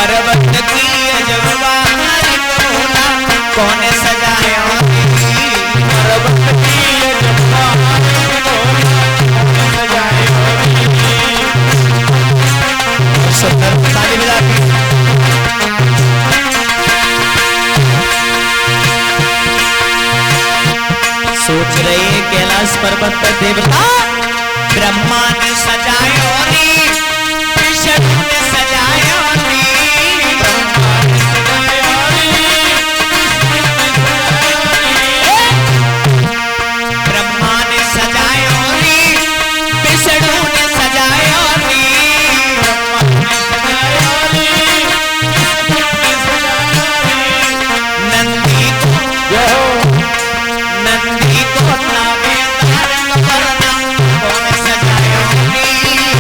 पर्वत की अजब बाहर भोला कौन सजाया पर्वत की अजब बाहर भोला कौन सजाया सुंदर ताली बजा के सोच रहे कैलाश पर्वत पर देवता ब्रह्मा ने सजाया विष्णु ने सजाया ब्रह्मा ने सजाया ब्रह्मा ने सजाया विष्णु ने सजाया ब्रह्मा ने सजाया नंदी को नावे धारण करना कौन सजाया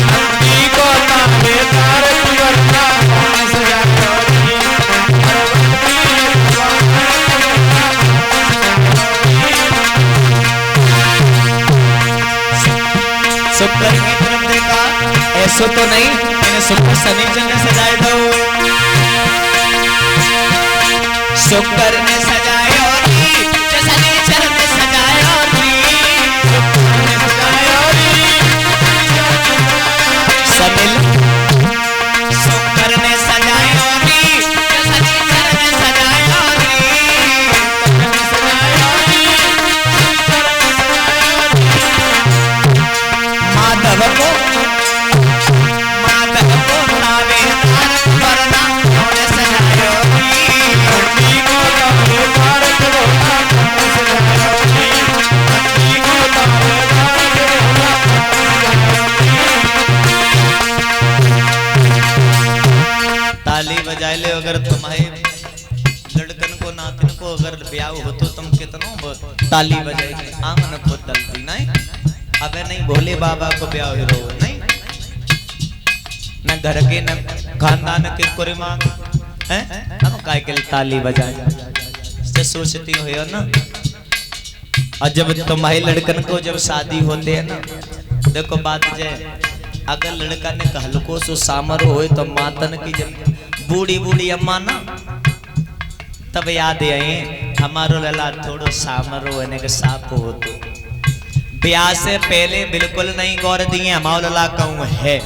नंदी को नावे धारण करना कौन सजाया शुक्र की तरफ देखा ऐसा तो नहीं मैंने शुक्र शनिचर ने सजाए दो शुक्र ने सजाया शनिचर ने सजाया समिल शुक्र ने सजाया शनिचर ने सजाया माधव को नावे धारण करना कौन सजाया ताली बजाए ले अगर तुम्हारे लड़कन को नातिन को अगर ब्याह हो तो तुम कितनों ताली बजाए आंगन को दलती नहीं अबे नहीं भोले बाबा को ब्याह हो नहीं न घर के न खानदान के कोरे मांग हैं हम काय के ताली बजाए से सोचती हो ना और जब तुम्हारे लड़कन को जब शादी होते है ना देखो बात जय अगर लड़का ने हल्को सो सामर हो तो मातन की जब बूढ़ी बूढ़ी अम्मा ना तब याद आए हमारो लला थोड़ो सामरो होने के साप हो तो ब्याह से पहले बिल्कुल नहीं गौर दिए हमारो लला कहूँ है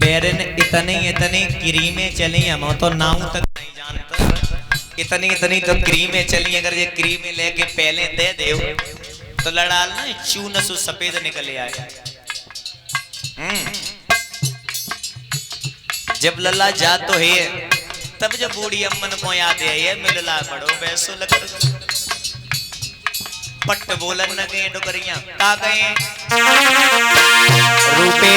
बेरन इतनी क्रीमें चली हम तो नाम तक नहीं जानता इतनी तो क्रीमें चली अगर ये क्रीमें लेके पहले दे दे तो लड़ाल ना चून सु सफेद निकले आए जब लल्ला जा तो है तब जब बूढ़ी अम्मन को याद है ये मिलला बड़ो पैसो लग पट बोलन न गए डुकरियां का गए रूपे